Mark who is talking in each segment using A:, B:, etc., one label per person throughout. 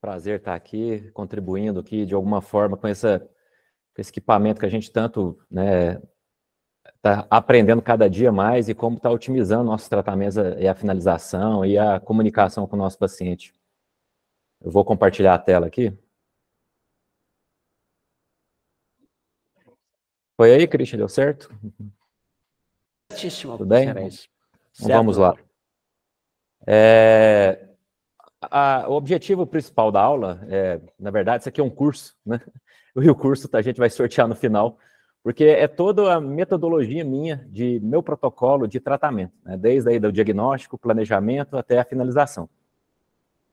A: prazer estar aqui, contribuindo aqui de alguma forma com esse equipamento que a gente tanto, né, está aprendendo cada dia mais e como está otimizando nossos tratamentos e a finalização e a comunicação com o nosso paciente. Eu vou compartilhar a tela aqui. Foi aí, Christian? Deu certo?
B: Certíssimo.
A: Tudo bem?
B: Certo.
A: Então, vamos lá. O objetivo principal da aula, na verdade, isso aqui é um curso, né? E o curso a gente vai sortear no final, porque é toda a metodologia minha, de meu protocolo de tratamento, né? Desde aí do diagnóstico, planejamento, até a finalização.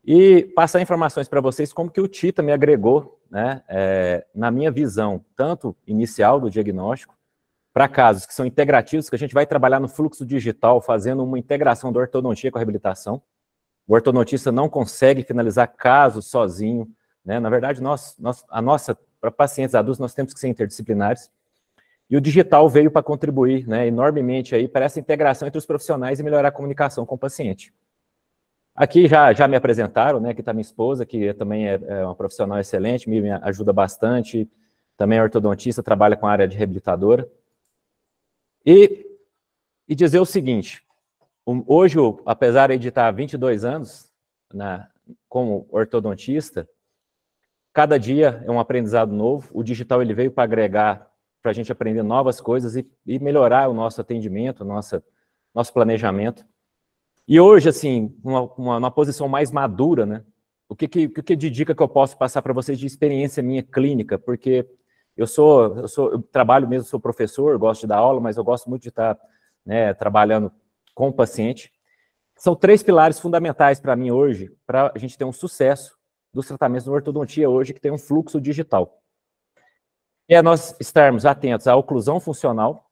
A: E passar informações para vocês como que o Tita me agregou, né, na minha visão, tanto inicial do diagnóstico, para casos que são integrativos, que a gente vai trabalhar no fluxo digital, fazendo uma integração da ortodontia com a reabilitação. O ortodontista não consegue finalizar casos sozinho, né? Na verdade, para pacientes adultos, nós temos que ser interdisciplinares. E o digital veio para contribuir, né, enormemente aí para essa integração entre os profissionais e melhorar a comunicação com o paciente. Aqui já me apresentaram, né? Aqui está minha esposa, que também é uma profissional excelente, me ajuda bastante, também é ortodontista, trabalha com a área de reabilitadora. E dizer o seguinte, hoje, apesar de estar há 22 anos como ortodontista, cada dia é um aprendizado novo, o digital ele veio para agregar, para a gente aprender novas coisas e melhorar o nosso atendimento, nosso planejamento. E hoje, assim, uma posição mais madura, né? O que de dica que eu posso passar para vocês de experiência minha clínica? Porque eu trabalho mesmo, sou professor, gosto de dar aula, mas eu gosto muito de estar, né, trabalhando com o paciente. São 3 pilares fundamentais para mim hoje, para a gente ter um sucesso dos tratamentos de ortodontia hoje, que tem um fluxo digital. É nós estarmos atentos à oclusão funcional,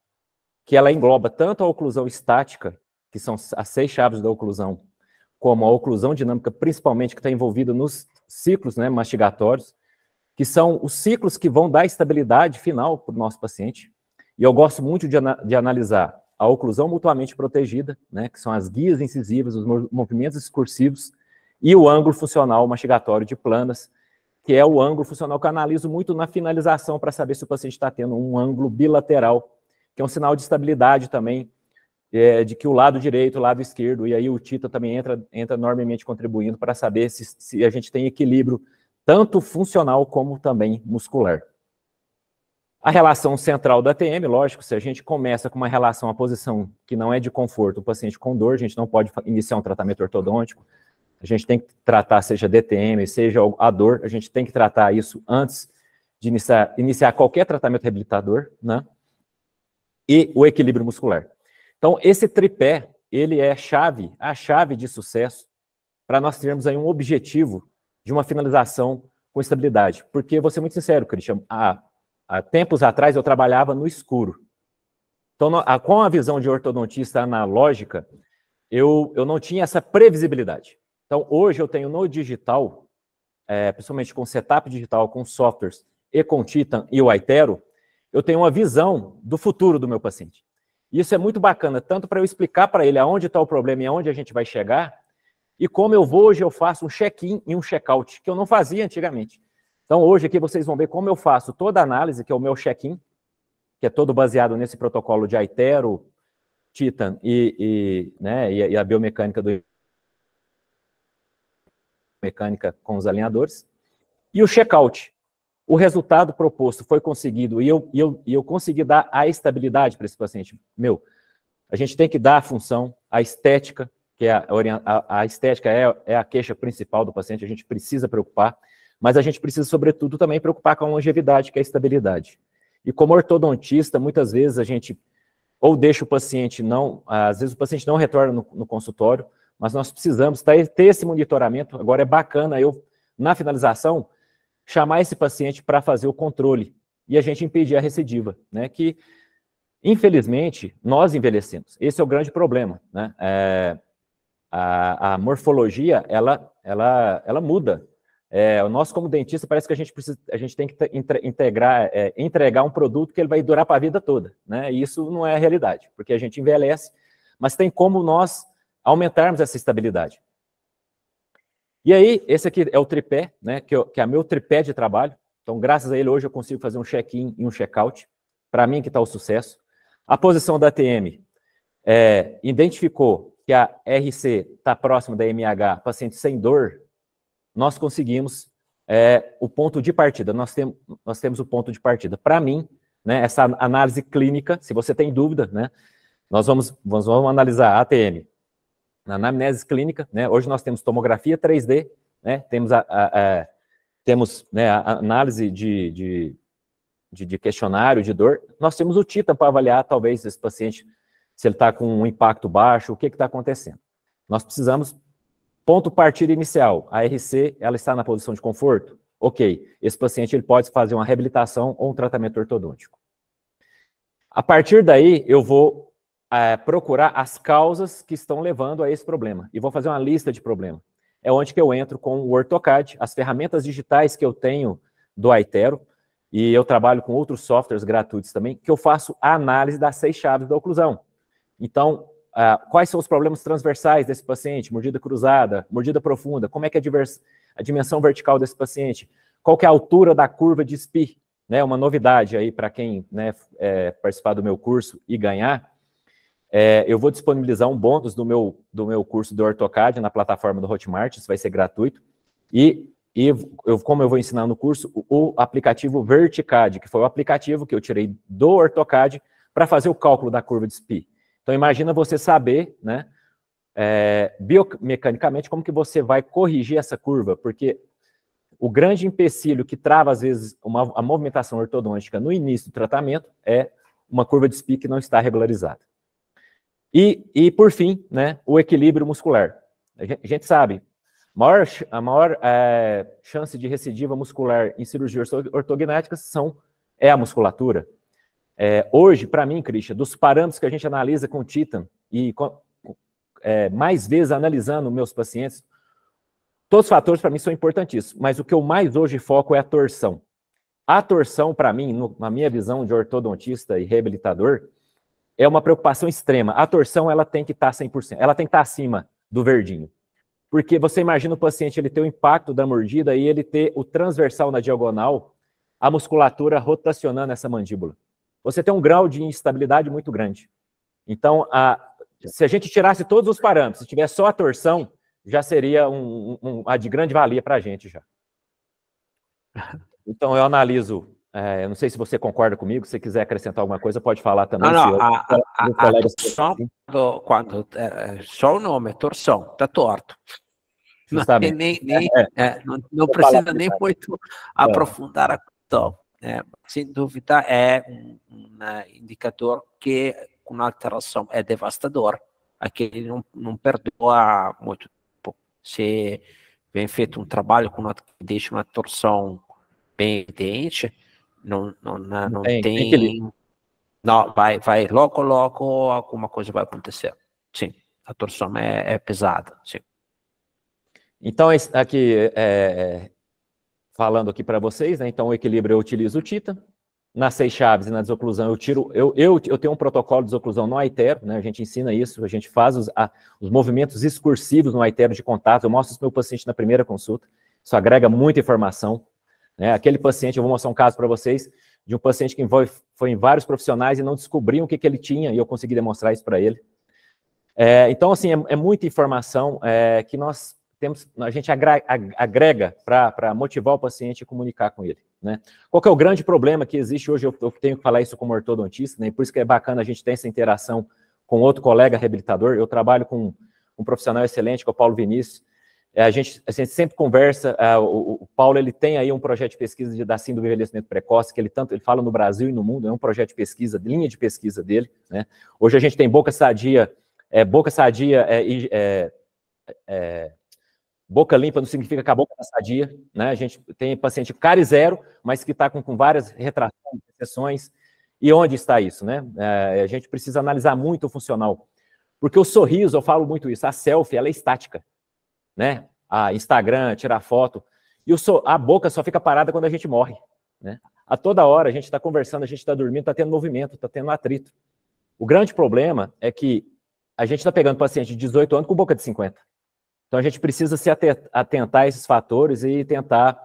A: que ela engloba tanto a oclusão estática, que são as 6 chaves da oclusão, como a oclusão dinâmica, principalmente, que está envolvida nos ciclos, né, mastigatórios, que são os ciclos que vão dar estabilidade final para o nosso paciente. E eu gosto muito de analisar a oclusão mutuamente protegida, né, que são as guias incisivas, os movimentos excursivos, e o ângulo funcional mastigatório de planas, que é o ângulo funcional que eu analiso muito na finalização para saber se o paciente está tendo um ângulo bilateral, que é um sinal de estabilidade também, de que o lado direito, o lado esquerdo, e aí o Tita também entra enormemente contribuindo para saber se a gente tem equilíbrio tanto funcional como também muscular. A relação central da TM, lógico, se a gente começa com uma relação, a posição que não é de conforto, o paciente com dor, a gente não pode iniciar um tratamento ortodôntico, a gente tem que tratar, seja DTM, seja a dor, a gente tem que tratar isso antes de iniciar qualquer tratamento reabilitador, né? E o equilíbrio muscular. Então, esse tripé, ele é a chave de sucesso para nós termos aí um objetivo de uma finalização com estabilidade. Porque, vou ser muito sincero, Christian, há tempos atrás eu trabalhava no escuro. Então, com a visão de ortodontista analógica, eu não tinha essa previsibilidade. Então, hoje eu tenho no digital, principalmente com setup digital, com softwares e com Titan e o Aitero, eu tenho uma visão do futuro do meu paciente. Isso é muito bacana, tanto para eu explicar para ele aonde está o problema e aonde a gente vai chegar, e como hoje eu faço um check-in e um check-out, que eu não fazia antigamente. Então, hoje aqui vocês vão ver como eu faço toda a análise, que é o meu check-in, que é todo baseado nesse protocolo de Aitero, Titan e a biomecânica com os alinhadores. E o check-out. O resultado proposto foi conseguido e eu consegui dar a estabilidade para esse paciente. A gente tem que dar a função, a estética, que a estética é a queixa principal do paciente, a gente precisa preocupar, mas a gente precisa, sobretudo, também preocupar com a longevidade, que é a estabilidade. E como ortodontista, muitas vezes a gente ou deixa o paciente às vezes o paciente não retorna no consultório, mas nós precisamos ter esse monitoramento. Agora é bacana na finalização, chamar esse paciente para fazer o controle e a gente impedir a recidiva, né? Que, infelizmente, nós envelhecemos. Esse é o grande problema, né? A morfologia, ela muda. Nós, como dentista, parece que a gente tem que entregar um produto que ele vai durar para a vida toda, né? E isso não é a realidade, porque a gente envelhece, mas tem como nós aumentarmos essa estabilidade. E aí, esse aqui é o tripé, né, que é o meu tripé de trabalho. Então, graças a ele, hoje eu consigo fazer um check-in e um check-out. Para mim, que está o sucesso. A posição da ATM identificou que a RC está próxima da MH, paciente sem dor, nós conseguimos o ponto de partida. Nós temos o ponto de partida. Para mim, né, essa análise clínica, se você tem dúvida, né, nós vamos analisar a ATM. Na anamnese clínica, né, hoje nós temos tomografia 3D, né, temos né, a análise de questionário, de dor. Nós temos o Titan para avaliar, talvez, esse paciente, se ele está com um impacto baixo, o que está acontecendo. Nós precisamos, ponto partida inicial, a RC, ela está na posição de conforto? Ok, esse paciente ele pode fazer uma reabilitação ou um tratamento ortodôntico. A partir daí, eu vou procurar as causas que estão levando a esse problema, e vou fazer uma lista de problemas. É onde que eu entro com o AutoCAD, as ferramentas digitais que eu tenho do Aitero, e eu trabalho com outros softwares gratuitos também, que eu faço a análise das 6 chaves da oclusão. Então, quais são os problemas transversais desse paciente? Mordida cruzada, mordida profunda, como é que é a dimensão vertical desse paciente? Qual que é a altura da curva de SPI? Né, uma novidade aí para quem, né, participar do meu curso e ganhar, eu vou disponibilizar um bônus do meu curso do AutoCAD na plataforma do Hotmart, isso vai ser gratuito, como eu vou ensinar no curso, o aplicativo Verticad, que foi o aplicativo que eu tirei do AutoCAD para fazer o cálculo da curva de SPI. Então, imagina você saber, né, biomecanicamente, como que você vai corrigir essa curva, porque o grande empecilho que trava, às vezes, a movimentação ortodôntica no início do tratamento é uma curva de SPI que não está regularizada. E por fim, né, o equilíbrio muscular. A gente sabe, a maior chance de recidiva muscular em cirurgias ortognáticas é a musculatura. Hoje, para mim, Christian, dos parâmetros que a gente analisa com o Titan, e mais vezes analisando meus pacientes, todos os fatores para mim são importantíssimos, mas o que eu mais hoje foco é a torção. A torção, para mim, na minha visão de ortodontista e reabilitador, é uma preocupação extrema. A torção, ela tem que estar 100%, ela tem que estar acima do verdinho. Porque você imagina o paciente, ele ter o impacto da mordida e ele ter o transversal na diagonal, a musculatura rotacionando essa mandíbula. Você tem um grau de instabilidade muito grande. Então, se a gente tirasse todos os parâmetros, se tivesse só a torção, já seria a de grande valia para a gente já. Então, eu analiso, eu não sei se você concorda comigo, se você quiser acrescentar alguma coisa, pode falar também.
B: Não, a torção, quando só o nome, torção, está torto. Não precisa nem muito aprofundar a questão. Sem dúvida, é um indicador que com alteração é devastador. Aquele não perdoa muito tempo. Se vem feito um trabalho que deixa uma torção bem evidente, não tem não, vai logo alguma coisa vai acontecer. Sim, a torção é pesada, sim.
A: Então, aqui, falando aqui para vocês, né, então o equilíbrio eu utilizo o Titan, nas 6 chaves e na desoclusão eu tenho um protocolo de desoclusão no Aitero, né, a gente ensina isso, a gente faz os movimentos excursivos no Aitero de contato, eu mostro isso para o meu paciente na primeira consulta, isso agrega muita informação, né, aquele paciente, eu vou mostrar um caso para vocês, de um paciente que foi em vários profissionais e não descobriam o que ele tinha, e eu consegui demonstrar isso para ele. Então, assim, é muita informação que a gente agrega para motivar o paciente e comunicar com ele, né? Qual que é o grande problema que existe hoje, eu tenho que falar isso como ortodontista, né? Por isso que é bacana a gente ter essa interação com outro colega reabilitador. Eu trabalho com um profissional excelente, que é o Paulo Vinícius. A gente sempre conversa, o Paulo ele tem aí um projeto de pesquisa da síndrome do envelhecimento precoce, que ele fala no Brasil e no mundo, é um projeto de pesquisa, linha de pesquisa dele, né? Hoje a gente tem boca sadia, boca limpa não significa que a boca está sadia, né? A gente tem paciente cárie zero, mas que está com várias retrações, recessões. E onde está isso, né? A gente precisa analisar muito o funcional. Porque o sorriso, eu falo muito isso, a selfie, ela é estática, né? A Instagram, tirar foto. E a boca só fica parada quando a gente morre, né? A toda hora a gente está conversando, a gente está dormindo, está tendo movimento, está tendo atrito. O grande problema é que a gente está pegando paciente de 18 anos com boca de 50. Então, a gente precisa se atentar a esses fatores e tentar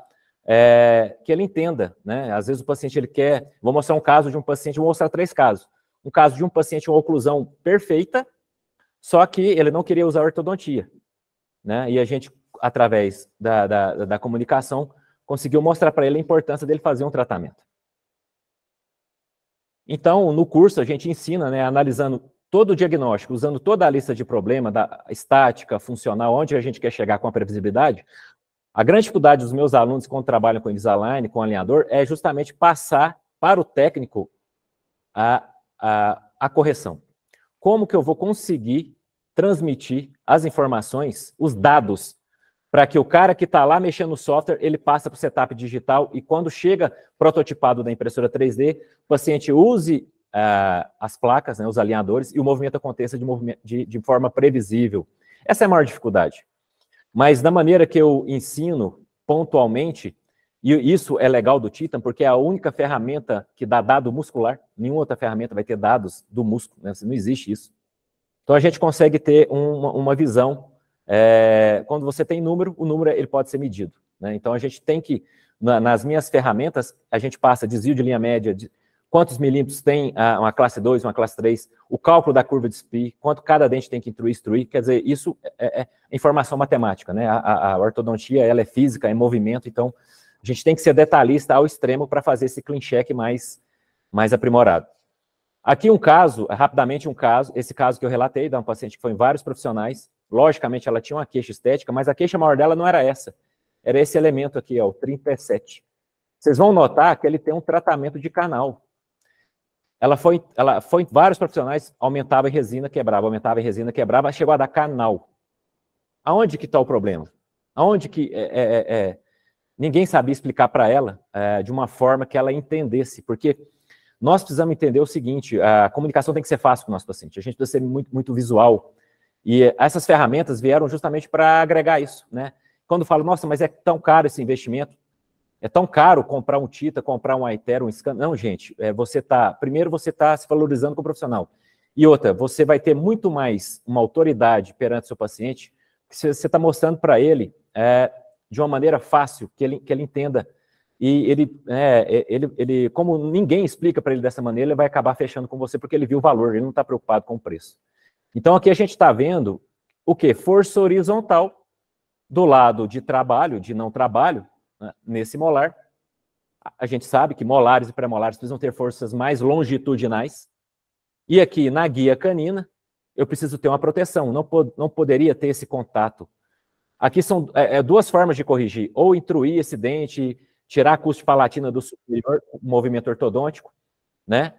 A: que ele entenda, né? Às vezes o paciente, ele quer... Vou mostrar um caso de um paciente, vou mostrar 3 casos. Um caso de um paciente com oclusão perfeita, só que ele não queria usar ortodontia, né? E a gente, através da comunicação, conseguiu mostrar para ele a importância dele fazer um tratamento. Então, no curso, a gente ensina, né, analisando todo o diagnóstico, usando toda a lista de problema, da estática, funcional, onde a gente quer chegar com a previsibilidade. A grande dificuldade dos meus alunos, quando trabalham com Invisalign, com alinhador, é justamente passar para o técnico a correção. Como que eu vou conseguir transmitir as informações, os dados, para que o cara que está lá mexendo no software, ele passa para o setup digital e quando chega prototipado da impressora 3D, o paciente use as placas, né, os alinhadores, e o movimento aconteça de forma previsível. Essa é a maior dificuldade. Mas da maneira que eu ensino pontualmente, e isso é legal do Titan, porque é a única ferramenta que dá dado muscular, nenhuma outra ferramenta vai ter dados do músculo, né? Não existe isso. Então a gente consegue ter uma visão, quando você tem número, o número ele pode ser medido, né? Então a gente tem que, nas minhas ferramentas, a gente passa desvio de linha média, quantos milímetros tem uma classe 2, uma classe 3, o cálculo da curva de SPI, quanto cada dente tem que instruir, quer dizer, isso é informação matemática, né? A ortodontia, ela é física, é movimento, então a gente tem que ser detalhista ao extremo para fazer esse clean check mais aprimorado. Aqui um caso, rapidamente esse caso que eu relatei, de uma paciente que foi em vários profissionais, logicamente ela tinha uma queixa estética, mas a queixa maior dela não era essa, era esse elemento aqui, ó, o 37. Vocês vão notar que ele tem um tratamento de canal. Ela foi em vários profissionais, aumentava a resina, quebrava, chegou a dar canal. Aonde que está o problema? Aonde que ninguém sabia explicar para ela de uma forma que ela entendesse, porque nós precisamos entender o seguinte, a comunicação tem que ser fácil com o nosso paciente, a gente precisa ser muito, muito visual, e essas ferramentas vieram justamente para agregar isso, né? Quando falo, nossa, mas é tão caro esse investimento, é tão caro comprar um Tita, comprar um Aitero, um Scan. Não, gente, primeiro você está se valorizando como profissional. E outra, você vai ter muito mais uma autoridade perante o seu paciente, que você está mostrando para ele de uma maneira fácil, que ele entenda. E ele, como ninguém explica para ele dessa maneira, ele vai acabar fechando com você, porque ele viu o valor, ele não está preocupado com o preço. Então, aqui a gente está vendo o quê? Força horizontal do lado de trabalho, de não trabalho, nesse molar. A gente sabe que molares e pré-molares precisam ter forças mais longitudinais. E aqui, na guia canina, eu preciso ter uma proteção. Não poderia ter esse contato. Aqui são duas formas de corrigir. Ou intruir esse dente, tirar a acústica palatina do superior, movimento ortodôntico, né?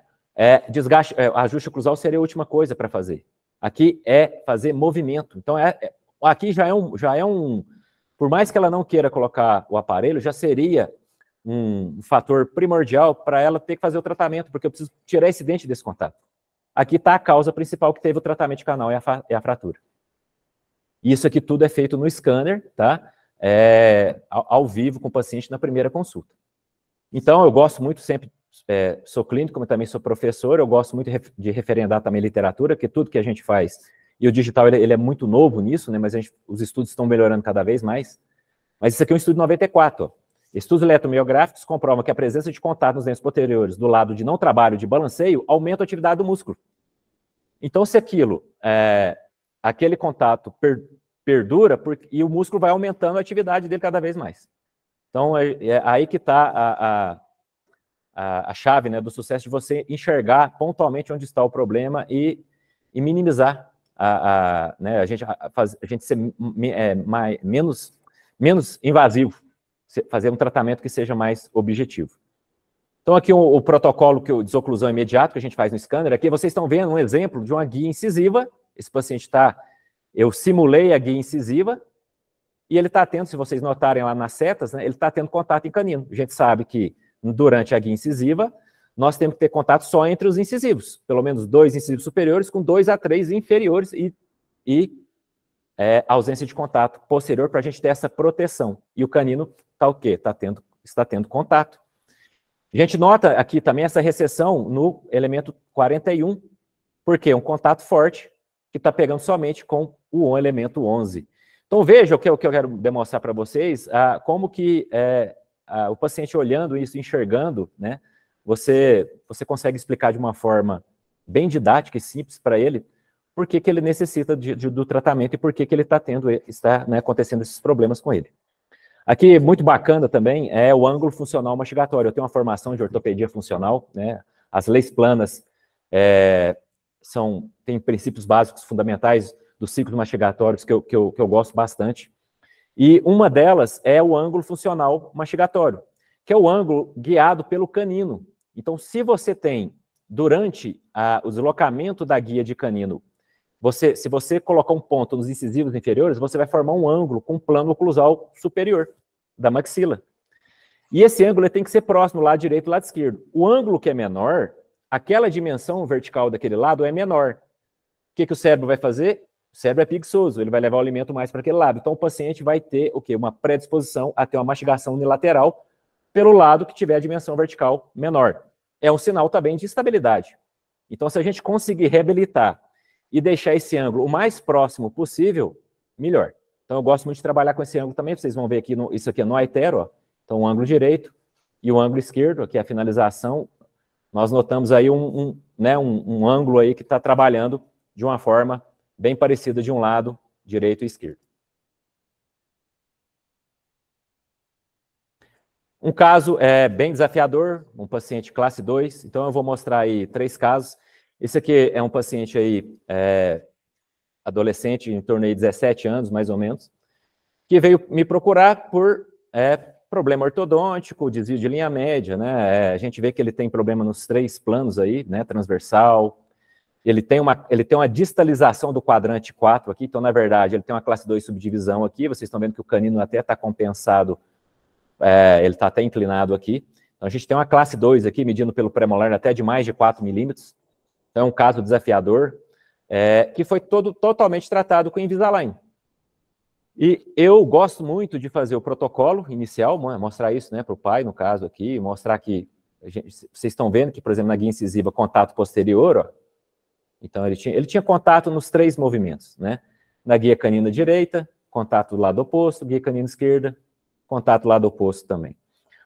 A: Desgaste, ajuste oclusal seria a última coisa para fazer. Aqui é fazer movimento. Então, aqui já é um... Por mais que ela não queira colocar o aparelho, já seria um fator primordial para ela ter que fazer o tratamento, porque eu preciso tirar esse dente desse contato. Aqui está a causa principal que teve o tratamento de canal, é a fratura. Isso aqui tudo é feito no scanner, tá? Ao vivo com o paciente na primeira consulta. Então, eu gosto muito sempre, sou clínico, mas também sou professor, eu gosto muito de referendar também literatura, porque tudo que a gente faz, e o digital ele é muito novo nisso, né? Mas os estudos estão melhorando cada vez mais. Mas isso aqui é um estudo de 94, ó. Estudos eletromiográficos comprovam que a presença de contato nos dentes posteriores do lado de não trabalho, de balanceio, aumenta a atividade do músculo. Então, se aquele contato perdura, e o músculo vai aumentando a atividade dele cada vez mais. Então, é aí que está a chave, né, do sucesso, de você enxergar pontualmente onde está o problema e minimizar, né, a gente ser menos invasivo, fazer um tratamento que seja mais objetivo. Então, aqui o protocolo de desoclusão imediato que a gente faz no scanner, aqui vocês estão vendo um exemplo de uma guia incisiva. Esse paciente eu simulei a guia incisiva, e ele está tendo, se vocês notarem lá nas setas, né, ele está tendo contato em canino. A gente sabe que durante a guia incisiva, nós temos que ter contato só entre os incisivos, pelo menos 2 incisivos superiores com 2 a 3 inferiores e ausência de contato posterior para a gente ter essa proteção. E o canino está o quê? Está tendo contato. A gente nota aqui também essa recessão no elemento 41, porque é um contato forte que está pegando somente com o elemento 11. Então, veja o que eu quero demonstrar para vocês, como que o paciente olhando isso, enxergando, né, você consegue explicar de uma forma bem didática e simples para ele por que ele necessita do tratamento e por que ele está né, acontecendo esses problemas com ele. Aqui, muito bacana também, é o ângulo funcional mastigatório. Eu tenho uma formação de ortopedia funcional, né? As leis planas têm princípios básicos fundamentais dos ciclos mastigatórios que eu gosto bastante. E uma delas é o ângulo funcional mastigatório, que é o ângulo guiado pelo canino. Então, se você tem, durante o deslocamento da guia de canino, se você colocar um ponto nos incisivos inferiores, você vai formar um ângulo com plano oclusal superior da maxila. E esse ângulo tem que ser próximo do lado direito e do lado esquerdo. O ângulo que é menor, aquela dimensão vertical daquele lado é menor. O que o cérebro vai fazer? O cérebro é preguiçoso, ele vai levar o alimento mais para aquele lado. Então, o paciente vai ter o quê? Uma predisposição a ter uma mastigação unilateral pelo lado que tiver a dimensão vertical menor. É um sinal também de instabilidade. Então, se a gente conseguir reabilitar e deixar esse ângulo o mais próximo possível, melhor. Então, eu gosto muito de trabalhar com esse ângulo também. Vocês vão ver aqui, isso aqui é no aitero, ó. Então, o ângulo direito e o ângulo esquerdo, aqui é a finalização. Nós notamos aí um ângulo aí que está trabalhando de uma forma bem parecida de um lado, direito e esquerdo. Um caso bem desafiador, um paciente classe 2. Então, eu vou mostrar aí 3 casos. Esse aqui é um paciente aí, adolescente, em torno de 17 anos, mais ou menos, que veio me procurar por problema ortodôntico, desvio de linha média, né? A gente vê que ele tem problema nos 3 planos aí, né? Transversal. Ele tem uma distalização do quadrante 4 aqui, então, na verdade, ele tem uma classe 2 subdivisão aqui. Vocês estão vendo que o canino até está compensado, ele está até inclinado aqui. Então, a gente tem uma classe 2 aqui, medindo pelo premolar até de mais de 4 milímetros. Então, é um caso desafiador, que foi totalmente tratado com Invisalign. E eu gosto muito de fazer o protocolo inicial, mostrar isso, né, para o pai, no caso aqui, mostrar que, vocês estão vendo que, por exemplo, na guia incisiva, contato posterior, ó, então ele tinha contato nos 3 movimentos, né, na guia canina direita, contato do lado oposto, guia canina esquerda, contato do lado oposto também.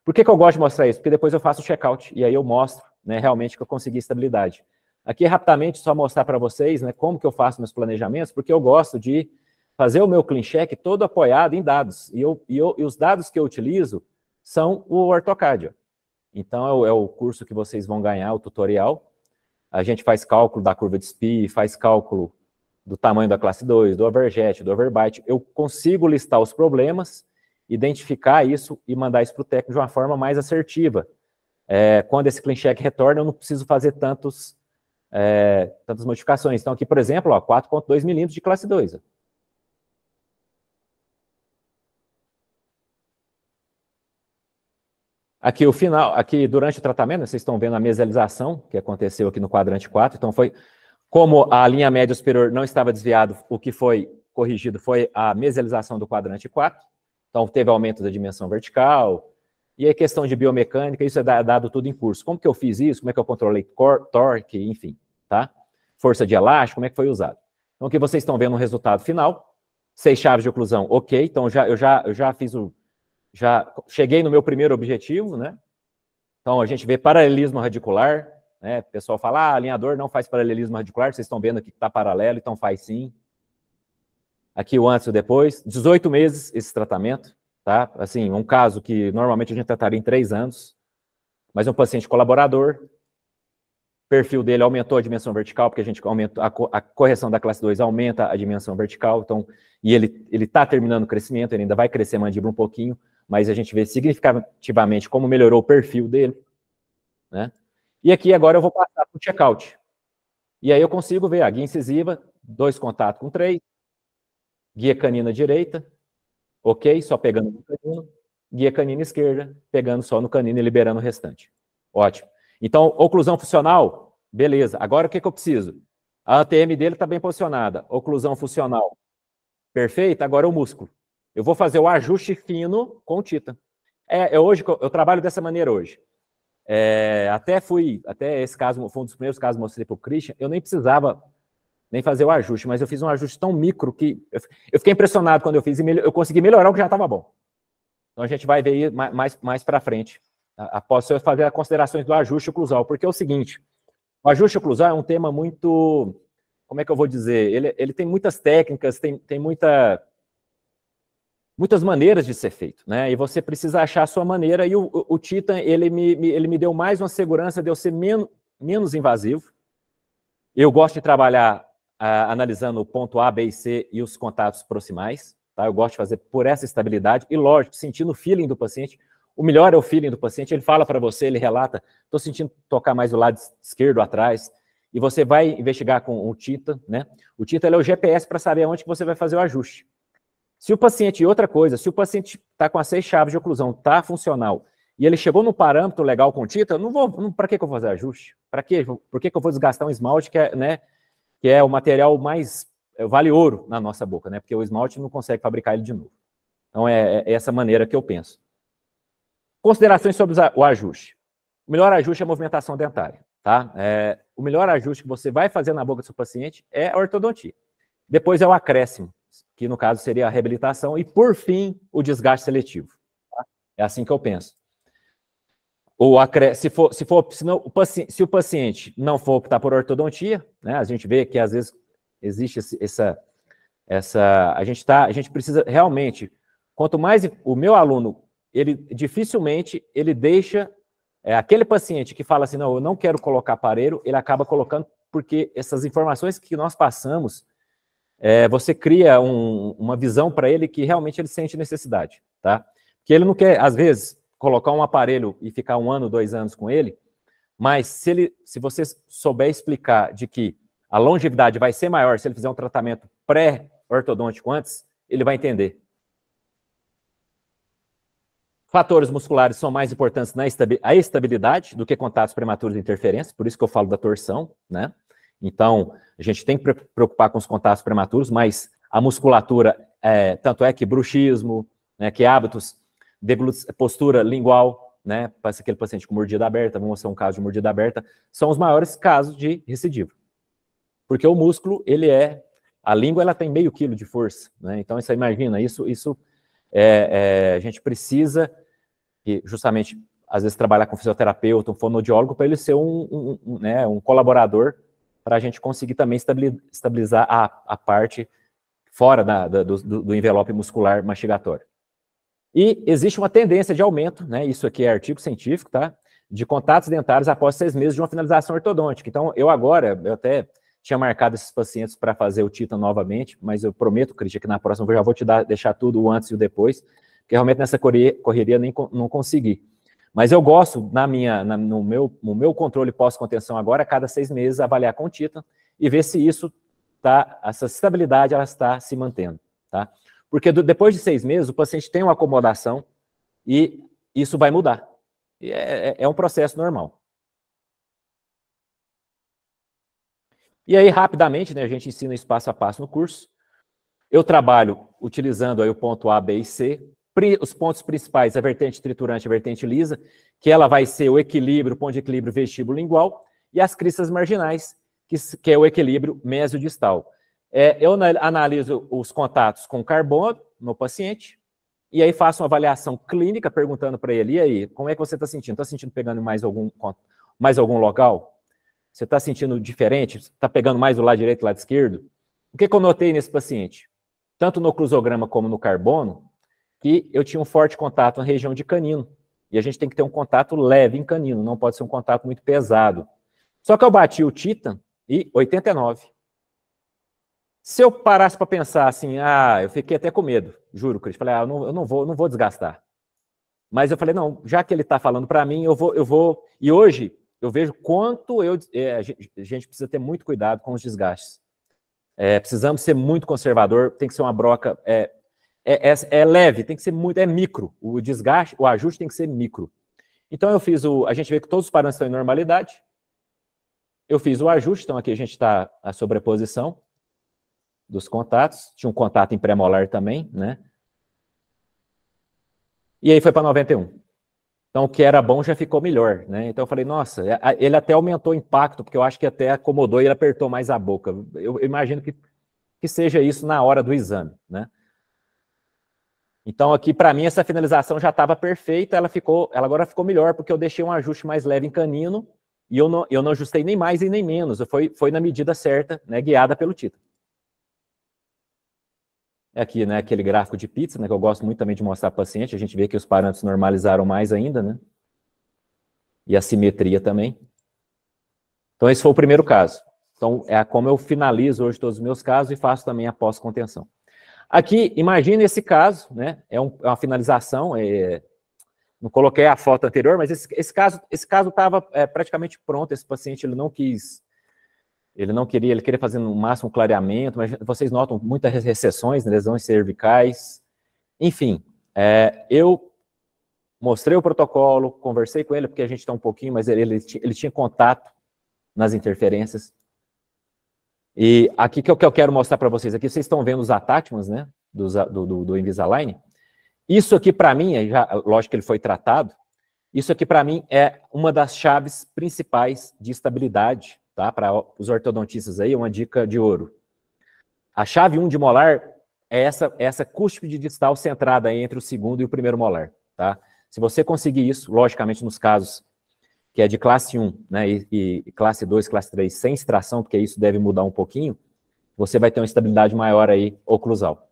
A: Por que eu gosto de mostrar isso? Porque depois eu faço o check-out, e aí eu mostro, né, realmente que eu consegui estabilidade. Aqui, rapidamente, só mostrar para vocês, né, como que eu faço meus planejamentos, porque eu gosto de fazer o meu clean check todo apoiado em dados. E os dados que eu utilizo são o AutoCAD. Então, é o curso que vocês vão ganhar, o tutorial. A gente faz cálculo da curva de SPI, faz cálculo do tamanho da classe 2, do overjet, do overbite. Eu consigo listar os problemas, identificar isso e mandar isso para o técnico de uma forma mais assertiva. Quando esse clean check retorna, eu não preciso fazer tantas modificações. Então, aqui, por exemplo, 4,2 milímetros de classe 2. Ó. Aqui o final, aqui durante o tratamento, vocês estão vendo a mesialização que aconteceu aqui no quadrante 4, então foi, como a linha média superior não estava desviada, o que foi corrigido foi a mesialização do quadrante 4, então teve aumento da dimensão vertical, e a questão de biomecânica, isso é dado tudo em curso. Como que eu fiz isso, como é que eu controlei torque, enfim, tá? Força de elástico, como é que foi usado. Então aqui vocês estão vendo o resultado final, 6 chaves de oclusão, ok, então eu já fiz já cheguei no meu primeiro objetivo, né? Então, a gente vê paralelismo radicular, né? O pessoal fala, alinhador não faz paralelismo radicular, vocês estão vendo aqui que está paralelo, então faz sim. Aqui o antes e o depois, 18 meses esse tratamento, tá? Assim, um caso que normalmente a gente trataria em 3 anos, mas um paciente colaborador, o perfil dele aumentou a dimensão vertical, porque a gente aumenta a correção da classe 2 aumenta a dimensão vertical, então, e ele está terminando o crescimento, ele ainda vai crescer a mandíbula um pouquinho, mas a gente vê significativamente como melhorou o perfil dele, né? E aqui agora eu vou passar para o check-out. E aí eu consigo ver a guia incisiva, 2 contatos com 3, guia canina direita, ok, só pegando no canino, guia canina esquerda, pegando só no canino e liberando o restante. Ótimo. Então, oclusão funcional, beleza. Agora o que eu preciso? A ATM dele está bem posicionada. Oclusão funcional, perfeita. Agora o músculo. Eu vou fazer o ajuste fino com o Titan. Hoje, eu trabalho dessa maneira hoje. Até esse caso, foi um dos primeiros casos que mostrei para o Christian, eu nem precisava nem fazer o ajuste, mas eu fiz um ajuste tão micro que eu fiquei impressionado quando eu fiz e eu consegui melhorar o que já estava bom. Então a gente vai ver mais para frente, após eu fazer as considerações do ajuste oclusal, porque é o seguinte, o ajuste oclusal é um tema muito, como é que eu vou dizer, ele tem muitas técnicas, tem muitas maneiras de ser feito, né? E você precisa achar a sua maneira, e o Titan, ele me deu mais uma segurança de eu ser menos invasivo. Eu gosto de trabalhar analisando o ponto A, B e C e os contatos proximais, tá? Eu gosto de fazer por essa estabilidade, e lógico, sentindo o feeling do paciente. O melhor é o feeling do paciente, ele fala para você, ele relata, estou sentindo tocar mais do lado esquerdo atrás, e você vai investigar com o Titan, né? O Titan é o GPS para saber onde que você vai fazer o ajuste. Se o paciente, e outra coisa, se o paciente está com as 6 chaves de oclusão, está funcional, e ele chegou no parâmetro legal com o Titan, para que eu vou fazer ajuste? Para quê? Por que eu vou desgastar um esmalte que é, né, que é o material mais, vale ouro na nossa boca, né? Porque o esmalte não consegue fabricar ele de novo. Então é essa maneira que eu penso. Considerações sobre o ajuste. O melhor ajuste é a movimentação dentária, tá? O melhor ajuste que você vai fazer na boca do seu paciente é a ortodontia. Depois é o acréscimo, que no caso seria a reabilitação, e por fim, o desgaste seletivo. Tá? É assim que eu penso. Se o paciente não for optar por ortodontia, né, a gente vê que às vezes existe a gente precisa realmente, quanto mais o meu aluno, ele dificilmente ele deixa aquele paciente que fala assim, não, eu não quero colocar aparelho, ele acaba colocando, porque essas informações que nós passamos, você cria uma visão para ele que realmente ele sente necessidade, tá? Porque ele não quer, às vezes, colocar um aparelho e ficar 1 ano, 2 anos com ele, mas se você souber explicar de que a longevidade vai ser maior se ele fizer um tratamento pré-ortodôntico antes, ele vai entender. Fatores musculares são mais importantes na estabilidade do que contatos prematuros de interferência, por isso que eu falo da torção, né? Então, a gente tem que preocupar com os contatos prematuros, mas a musculatura, tanto é que bruxismo, né, que hábitos, postura lingual, né, para aquele paciente com mordida aberta, vamos mostrar um caso de mordida aberta, são os maiores casos de recidiva. Porque o músculo, a língua, ela tem meio quilo de força, né? Então, você imagina, a gente precisa, justamente, às vezes, trabalhar com fisioterapeuta, um fonoaudiólogo, para ele ser um colaborador, para a gente conseguir também estabilizar a parte fora do envelope muscular mastigatório. E existe uma tendência de aumento, né? Isso aqui é artigo científico, tá? De contatos dentários após 6 meses de uma finalização ortodôntica. Então, eu até tinha marcado esses pacientes para fazer o Titan novamente, mas eu prometo, Cristian, que na próxima eu já vou deixar tudo o antes e o depois, porque realmente nessa correria não consegui. Mas eu gosto, no meu controle pós-contenção agora, a cada 6 meses, avaliar com o Titan e ver se essa estabilidade ela está se mantendo, tá? Porque depois de 6 meses, o paciente tem uma acomodação e isso vai mudar. E é um processo normal. E aí, rapidamente, né, a gente ensina isso passo a passo no curso. Eu trabalho utilizando aí o ponto A, B e C. Os pontos principais, a vertente triturante e a vertente lisa, que ela vai ser o equilíbrio, o ponto de equilíbrio vestíbulo-lingual, e as cristas marginais, que é o equilíbrio mesio-distal. Eu analiso os contatos com carbono no paciente, e aí faço uma avaliação clínica, perguntando para ele, e aí, como é que você está sentindo? Está sentindo pegando mais algum local? Você está sentindo diferente? Está pegando mais do lado direito e do lado esquerdo? O que eu notei nesse paciente? Tanto no oclusograma como no carbono, que eu tinha um forte contato na região de canino. E a gente tem que ter um contato leve em canino, não pode ser um contato muito pesado. Só que eu bati o Titan e 89. Se eu parasse para pensar assim, eu fiquei até com medo, juro, Cris. Falei, eu não vou desgastar. Mas eu falei, não, já que ele está falando para mim, eu vou. E hoje eu vejo quanto a gente precisa ter muito cuidado com os desgastes. Precisamos ser muito conservador, tem que ser uma broca leve, tem que ser muito, micro. O desgaste, o ajuste tem que ser micro. Então eu fiz a gente vê que todos os parâmetros estão em normalidade. Eu fiz o ajuste, então aqui a gente está a sobreposição dos contatos. Tinha um contato em pré-molar também, né? E aí foi para 91. Então, o que era bom já ficou melhor, né? Então, eu falei, nossa, ele até aumentou o impacto, porque eu acho que até acomodou e ele apertou mais a boca. Eu imagino que seja isso na hora do exame, né? Então, aqui, para mim, essa finalização já estava perfeita, ela agora ficou melhor, porque eu deixei um ajuste mais leve em canino, e eu não ajustei nem mais e nem menos, foi na medida certa, né, guiada pelo título. Aqui, né, aquele gráfico de pizza, né, que eu gosto muito também de mostrar para o paciente, a gente vê que os parâmetros normalizaram mais ainda, né? E a simetria também. Então, esse foi o primeiro caso. Então, é como eu finalizo hoje todos os meus casos e faço também a pós-contenção. Aqui, imagine esse caso, né? É uma finalização, não coloquei a foto anterior, mas esse caso estava praticamente pronto. Esse paciente ele não queria, ele queria fazer no máximo um clareamento, mas vocês notam muitas recessões, lesões cervicais. Enfim, eu mostrei o protocolo, conversei com ele, porque a gente está um pouquinho, mas ele tinha contato nas interferências. E aqui que eu quero mostrar para vocês, aqui vocês estão vendo os attachments, né, do Invisalign. Isso aqui para mim, lógico que ele foi tratado, isso aqui para mim é uma das chaves principais de estabilidade, tá? Para os ortodontistas aí, uma dica de ouro. A chave 1 de molar é essa cúspide distal centrada aí entre o segundo e o primeiro molar, tá? Se você conseguir isso, logicamente nos casos que é de classe 1, né, e classe 2, classe 3, sem extração, porque isso deve mudar um pouquinho, você vai ter uma estabilidade maior aí oclusal.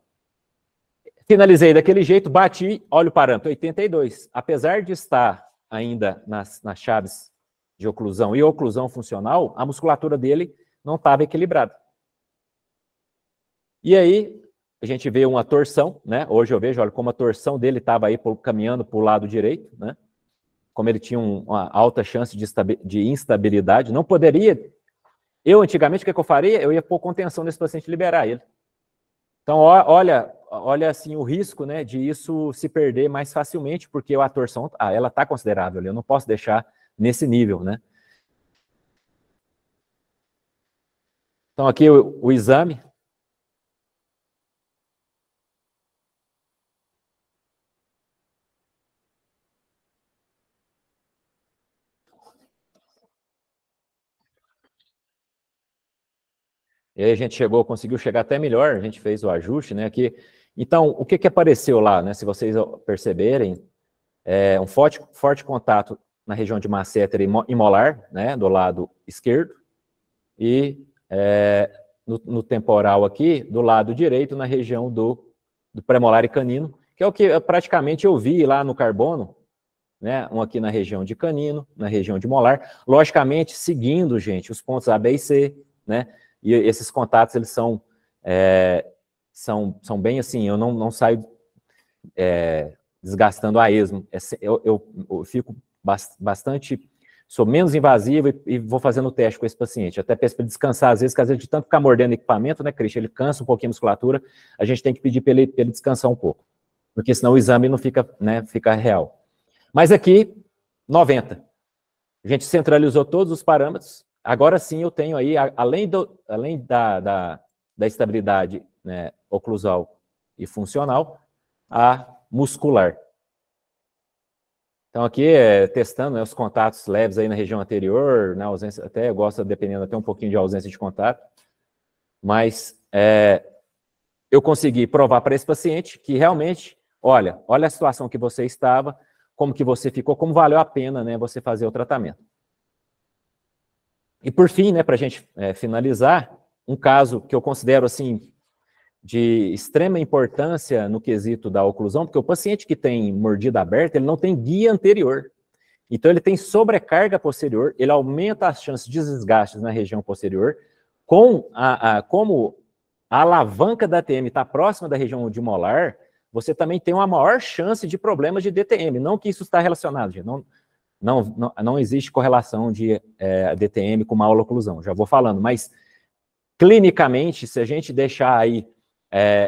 A: Finalizei daquele jeito, bati, olha o parâmetro, 82. Apesar de estar ainda nas chaves de oclusão e oclusão funcional, a musculatura dele não estava equilibrada. E aí, a gente vê uma torção, né? Hoje eu vejo, olha, como a torção dele estava aí caminhando para o lado direito, né? Como ele tinha uma alta chance de instabilidade, não poderia... Eu, antigamente, o que eu faria? Eu ia pôr contenção nesse paciente e liberar ele. Então, olha assim, o risco, né, de isso se perder mais facilmente, porque a torção, ela está considerável, eu não posso deixar nesse nível, né? Então, aqui o exame. E aí a gente conseguiu chegar até melhor, a gente fez o ajuste, né? Aqui. Então, o que apareceu lá, né? Se vocês perceberem, um forte contato na região de masseter e molar, né? Do lado esquerdo, e no temporal aqui, do lado direito, na região do premolar e canino, que é o que praticamente eu vi lá no carbono, né? Um aqui na região de canino, na região de molar, logicamente seguindo, gente, os pontos A, B e C, né? E esses contatos, eles são bem assim, eu não saio desgastando a esmo. Eu fico bastante, sou menos invasivo e vou fazendo o teste com esse paciente. Até peço para ele descansar, às vezes, de tanto ficar mordendo equipamento, né, Christian? Ele cansa um pouquinho a musculatura, a gente tem que pedir para ele descansar um pouco, porque senão o exame não fica, né, fica real. Mas aqui, 90. A gente centralizou todos os parâmetros. Agora sim eu tenho aí, além da estabilidade, né, oclusal e funcional, a muscular. Então aqui testando, né, os contatos leves aí na região anterior, na ausência, até eu gosto, dependendo até um pouquinho de ausência de contato, mas eu consegui provar para esse paciente que realmente, olha a situação que você estava, como que você ficou, como valeu a pena, né, você fazer o tratamento. E por fim, né, para a gente finalizar, um caso que eu considero assim de extrema importância no quesito da oclusão, porque o paciente que tem mordida aberta, ele não tem guia anterior. Então ele tem sobrecarga posterior, ele aumenta as chances de desgastes na região posterior, como a alavanca da ATM está próxima da região de molar, você também tem uma maior chance de problemas de DTM, não que isso está relacionado, gente, não existe correlação de DTM com má oclusão, já vou falando, mas clinicamente, se a gente deixar aí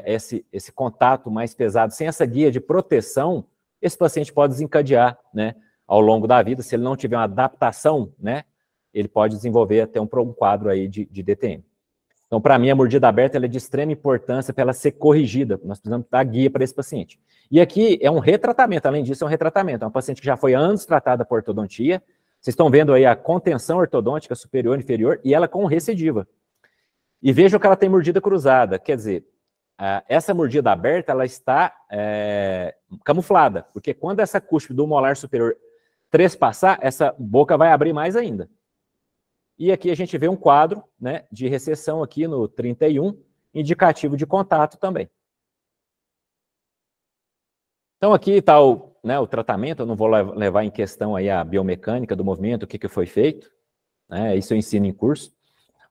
A: esse contato mais pesado, sem essa guia de proteção, esse paciente pode desencadear, né, ao longo da vida, se ele não tiver uma adaptação, né, ele pode desenvolver até um quadro aí de DTM. Então, para mim, a mordida aberta ela é de extrema importância para ela ser corrigida. Nós precisamos dar guia para esse paciente. E aqui é um retratamento, além disso, é um retratamento. É um paciente que já foi há anos tratada por ortodontia. Vocês estão vendo aí a contenção ortodôntica superior e inferior, e ela com recidiva. E vejam que ela tem mordida cruzada. Quer dizer, essa mordida aberta, ela está camuflada, porque quando essa cúspide do molar superior trespassar, essa boca vai abrir mais ainda. E aqui a gente vê um quadro, né, de recessão aqui no 31, indicativo de contato também. Então aqui está o tratamento, eu não vou levar em questão aí a biomecânica do movimento, o que foi feito, né, isso eu ensino em curso.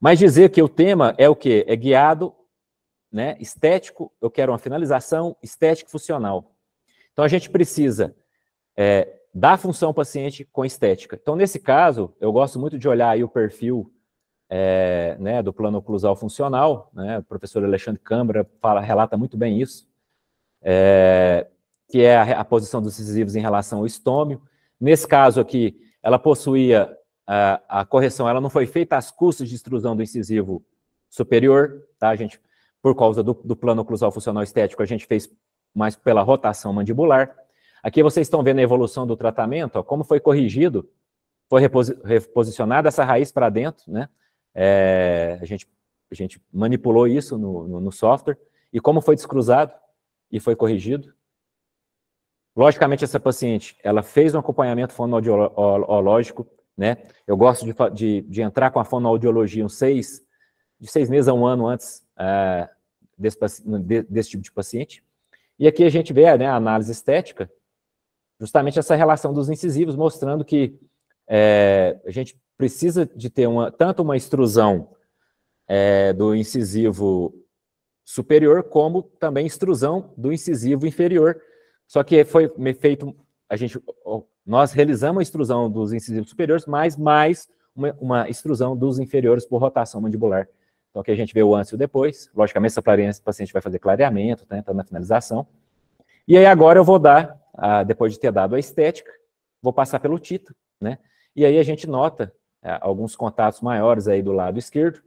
A: Mas dizer que o tema é o quê? É guiado, né, estético, eu quero uma finalização estético-funcional. Então a gente precisa dar função ao paciente com estética. Então nesse caso, eu gosto muito de olhar aí o perfil né, do plano oclusal funcional, né, o professor Alexandre Câmara relata muito bem isso, que é a posição dos incisivos em relação ao estômio. Nesse caso aqui, ela possuía a correção, ela não foi feita às custas de extrusão do incisivo superior, tá? A gente, por causa do plano oclusal funcional estético, a gente fez mais pela rotação mandibular. Aqui vocês estão vendo a evolução do tratamento, ó, como foi corrigido, foi reposicionada essa raiz para dentro, né? A gente manipulou isso no software, e como foi descruzado e foi corrigido. Logicamente, essa paciente, ela fez um acompanhamento fonoaudiológico, né? Eu gosto de entrar com a fonoaudiologia de 6 meses a 1 ano antes desse tipo de paciente. E aqui a gente vê, né, a análise estética, justamente essa relação dos incisivos, mostrando que a gente precisa de ter tanto uma extrusão do incisivo superior, como também extrusão do incisivo inferior. Só que foi feito, nós realizamos a extrusão dos incisivos superiores, mais uma extrusão dos inferiores por rotação mandibular. Então aqui a gente vê o antes e o depois. Logicamente, esse paciente vai fazer clareamento, né, tá na finalização. E aí agora eu vou dar, depois de ter dado a estética, vou passar pelo Tita, né? E aí a gente nota alguns contatos maiores aí do lado esquerdo.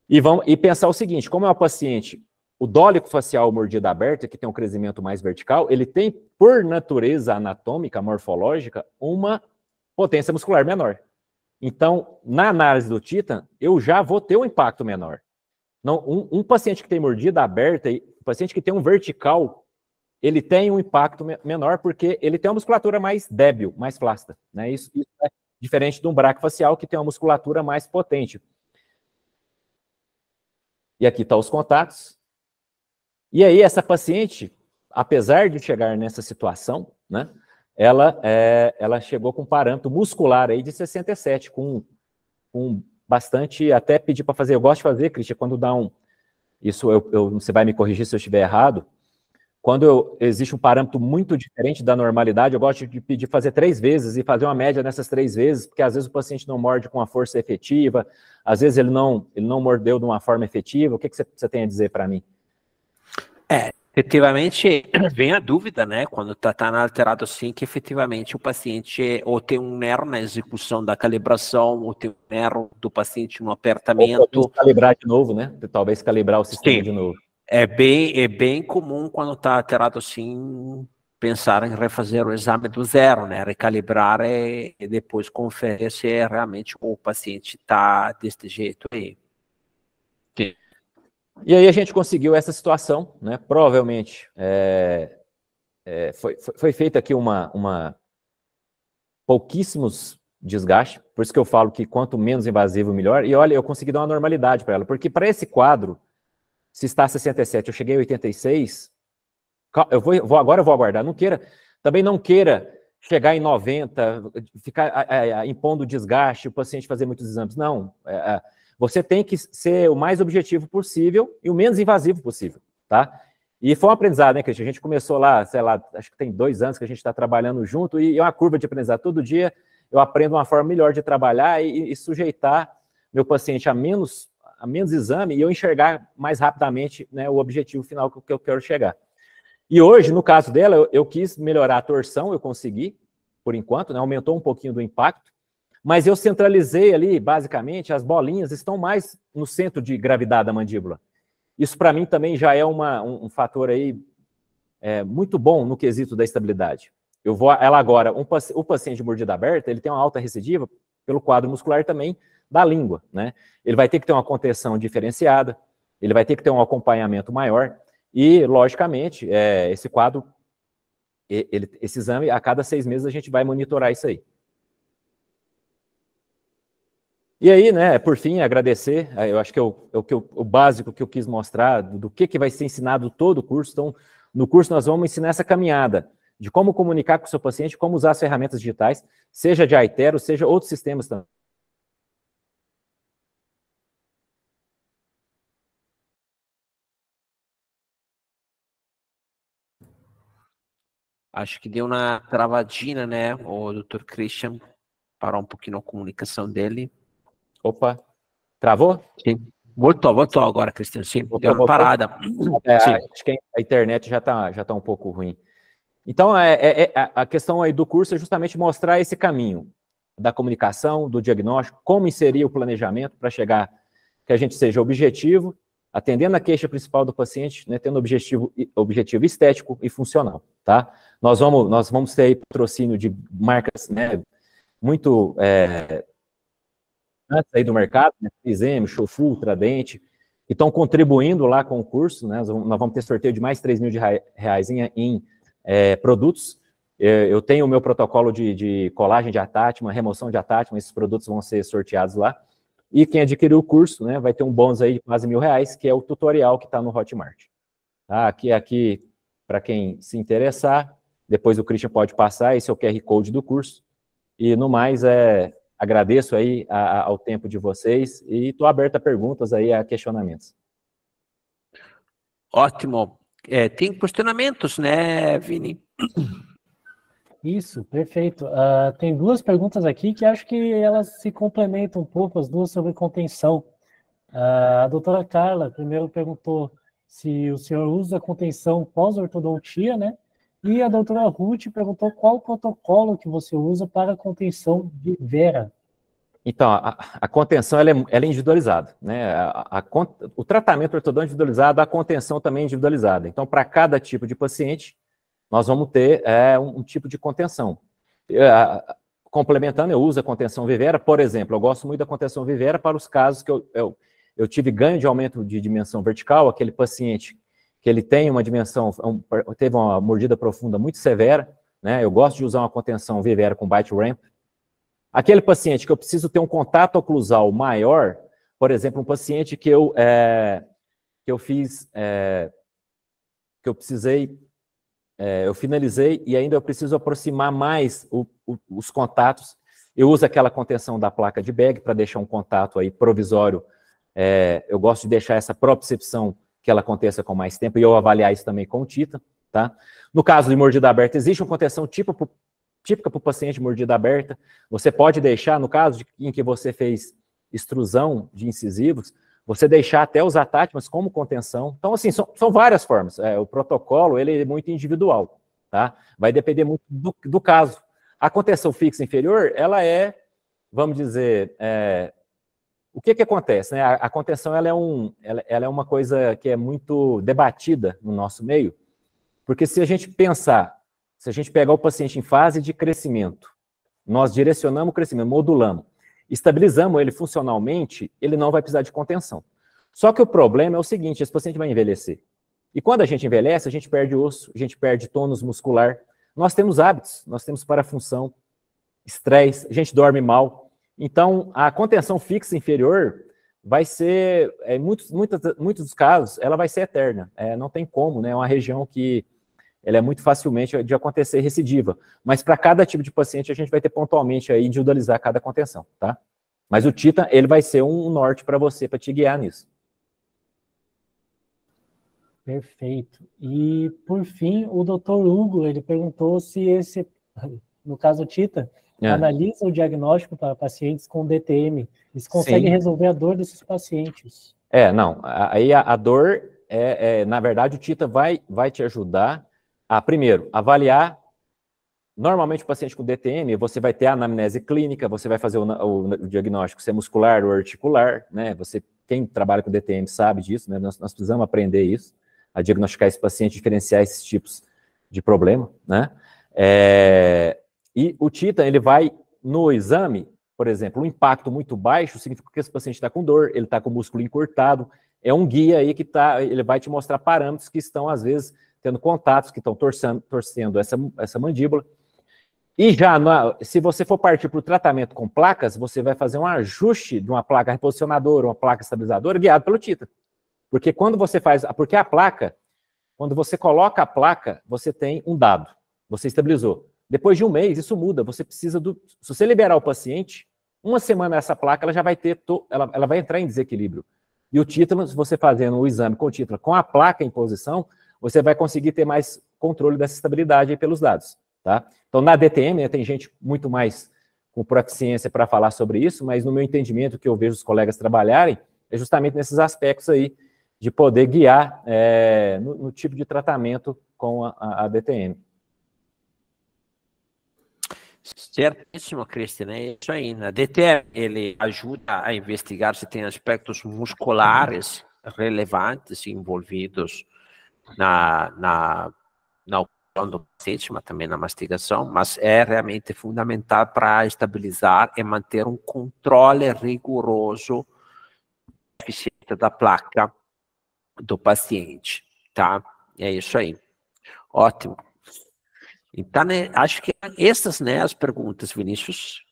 A: E pensar o seguinte, como é o paciente, o dólico facial mordida aberta, que tem um crescimento mais vertical, ele tem, por natureza anatômica, morfológica, uma potência muscular menor. Então, na análise do Tita, eu já vou ter um impacto menor. Não, um paciente que tem mordida aberta, um paciente que tem um vertical, ele tem um impacto menor porque ele tem uma musculatura mais débil, mais flácida, né? Isso é diferente de um braquifacial que tem uma musculatura mais potente. E aqui estão os contatos. E aí essa paciente, apesar de chegar nessa situação, né, ela chegou com um parâmetro muscular aí de 67, com bastante, até pedir para fazer, eu gosto de fazer, Cristian, quando dá isso você vai me corrigir se eu estiver errado, quando existe um parâmetro muito diferente da normalidade, eu gosto de pedir fazer 3 vezes e fazer uma média nessas 3 vezes, porque às vezes o paciente não morde com a força efetiva, às vezes ele não mordeu de uma forma efetiva. O que você tem a dizer para mim?
B: Efetivamente, vem a dúvida, né, quando está alterado assim, que efetivamente o paciente ou tem um erro na execução da calibração, ou tem um erro do paciente no apertamento.
A: Ou calibrar de novo, né? Talvez calibrar o sistema de novo.
B: É bem comum quando está alterado assim, pensar em refazer o exame do zero, né? Recalibrar e depois conferir se realmente o paciente está desse jeito aí.
A: Sim. E aí a gente conseguiu essa situação, né? Provavelmente foi feita aqui pouquíssimos desgastes, por isso que eu falo que quanto menos invasivo, melhor. E olha, eu consegui dar uma normalidade para ela, porque para esse quadro, se está 67, eu cheguei a 86, agora eu vou aguardar. Também não queira chegar em 90, ficar impondo desgaste, o paciente fazer muitos exames. Não, você tem que ser o mais objetivo possível e o menos invasivo possível, tá? E foi um aprendizado, né, Cristian? A gente começou lá, sei lá, acho que tem 2 anos que a gente está trabalhando junto, e é uma curva de aprendizado. Todo dia eu aprendo uma forma melhor de trabalhar e sujeitar meu paciente a menos exame e eu enxergar mais rapidamente, né, o objetivo final que eu quero chegar. E hoje, no caso dela, eu quis melhorar a torção, eu consegui, por enquanto, né, aumentou um pouquinho do impacto, mas eu centralizei ali, basicamente, as bolinhas estão mais no centro de gravidade da mandíbula. Isso, para mim, também já é um fator aí muito bom no quesito da estabilidade. Ela agora, o paciente de mordida aberta, ele tem uma alta recidiva pelo quadro muscular também da língua, né? Ele vai ter que ter uma contenção diferenciada, ele vai ter que ter um acompanhamento maior e, logicamente, esse quadro, esse exame, a cada 6 meses a gente vai monitorar isso aí. E aí, né, por fim, agradecer, eu acho que o básico que eu quis mostrar, do que vai ser ensinado todo o curso. Então, no curso nós vamos ensinar essa caminhada de como comunicar com o seu paciente, como usar as ferramentas digitais, seja de iTero, seja outros sistemas também.
B: Acho que deu uma travadinha, né? O Dr. Christian parou um pouquinho a comunicação dele.
A: Opa, travou?
B: Sim. Voltou agora, Christian. Sim, deu uma parada.
A: Sim. Acho que a internet já tá um pouco ruim. Então, a questão aí do curso é justamente mostrar esse caminho da comunicação, do diagnóstico, como inserir o planejamento para chegar, que a gente seja objetivo, atendendo a queixa principal do paciente, né, tendo objetivo estético e funcional, tá? Nós vamos ter aí patrocínio de marcas, né, muito antes aí do mercado, né, Fizem, Shofu, Tradente, que estão contribuindo lá com o curso, né? Nós vamos ter sorteio de mais R$3 mil em produtos. Eu tenho o meu protocolo de colagem de attachment, remoção de attachment, esses produtos vão ser sorteados lá. E quem adquirir o curso, né, vai ter um bônus aí de quase R$1.000, que é o tutorial que está no Hotmart. Tá? Aqui, para quem se interessar, depois o Christian pode passar, esse é o QR Code do curso. E no mais, agradeço aí ao tempo de vocês e estou aberto a perguntas aí, a questionamentos.
B: Ótimo. Tem questionamentos, né, Vini?
C: Isso, perfeito. Tem 2 perguntas aqui que acho que elas se complementam um pouco, as duas sobre contenção. A doutora Carla primeiro perguntou se o senhor usa contenção pós-ortodontia, né? E a doutora Ruth perguntou qual o protocolo que você usa para contenção de Vera.
A: Então, a contenção ela é individualizada, né? O tratamento ortodôntico individualizado, a contenção também é individualizada. Então, para cada tipo de paciente, nós vamos ter um tipo de contenção. Complementando, eu uso a contenção Vivera, por exemplo, eu gosto muito da contenção Vivera para os casos que eu tive ganho de aumento de dimensão vertical, aquele paciente que ele tem uma dimensão, teve uma mordida profunda muito severa, né? Eu gosto de usar uma contenção Vivera com bite ramp. Aquele paciente que eu preciso ter um contato oclusal maior, por exemplo, um paciente que eu finalizei e ainda eu preciso aproximar mais os contatos, eu uso aquela contenção da placa de bag para deixar um contato aí provisório. Eu gosto de deixar essa propriocepção que ela aconteça com mais tempo e eu avaliar isso também com o Tita, tá? No caso de mordida aberta, existe uma contenção típica para o paciente de mordida aberta. Você pode deixar, no caso em que você fez extrusão de incisivos, você deixar até os attachments como contenção. Então, assim, são várias formas. O protocolo, ele é muito individual, tá? Vai depender muito do caso. A contenção fixa inferior, ela vamos dizer, o que acontece, né? A contenção, ela é uma coisa que é muito debatida no nosso meio, porque se a gente pegar o paciente em fase de crescimento, nós direcionamos o crescimento, modulamos, estabilizamos ele funcionalmente, ele não vai precisar de contenção. Só que o problema é o seguinte, esse paciente vai envelhecer. E quando a gente envelhece, a gente perde osso, a gente perde tônus muscular. Nós temos hábitos, nós temos parafunção, estresse, a gente dorme mal. Então, a contenção fixa inferior vai ser, em muitos dos casos, ela vai ser eterna. Não tem como, né? É uma região que ela é muito facilmente de acontecer recidiva. Mas para cada tipo de paciente, a gente vai ter pontualmente aí individualizar cada contenção, tá? Mas o Tita, ele vai ser um norte para você, para te guiar nisso.
C: Perfeito. E, por fim, o Dr. Hugo, ele perguntou se no caso Tita, analisa o diagnóstico para pacientes com DTM. Eles conseguem resolver a dor desses pacientes.
A: Não. Aí a dor, na verdade, o Tita vai te ajudar a, primeiro, avaliar normalmente o paciente com DTM, você vai ter a anamnese clínica, você vai fazer o diagnóstico se é muscular ou articular, né? Quem trabalha com DTM sabe disso, né? Nós precisamos aprender isso, a diagnosticar esse paciente, diferenciar esses tipos de problema, né? E o Titan, ele vai no exame, por exemplo, um impacto muito baixo significa que esse paciente está com dor, ele está com o músculo encurtado, é um guia aí que ele vai te mostrar parâmetros que estão, às vezes, tendo contatos, que estão torcendo essa mandíbula. E já, se você for partir para o tratamento com placas, você vai fazer um ajuste de uma placa reposicionadora, uma placa estabilizadora, guiado pelo Titan. Porque porque a placa, quando você coloca a placa, você tem um dado, você estabilizou. Depois de um mês, isso muda, você precisa se você liberar o paciente, uma semana essa placa, ela já vai ela vai entrar em desequilíbrio. E o título, se você fazendo o exame com o título, com a placa em posição, você vai conseguir ter mais controle dessa estabilidade aí pelos dados, tá? Então, na DTM, né, tem gente muito mais com proficiência para falar sobre isso, mas no meu entendimento, que eu vejo os colegas trabalharem, é justamente nesses aspectos aí, de poder guiar no tipo de tratamento com a DTM.
B: Certíssimo, Cristian, é isso aí. Na DTM, ele ajuda a investigar se tem aspectos musculares relevantes envolvidos na operação do paciente, mas também na mastigação, mas é realmente fundamental para estabilizar e manter um controle rigoroso eficiente da placa do paciente, tá? É isso aí. Ótimo. Então, acho que essas, né, as perguntas, Vinícius.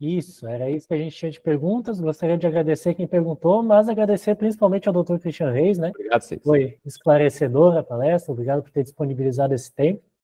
C: Isso, era isso que a gente tinha de perguntas. Gostaria de agradecer quem perguntou, mas agradecer principalmente ao Dr. Christian Reis, né?
A: Obrigado, Cícero.
C: Foi esclarecedora a palestra, obrigado por ter disponibilizado esse tempo.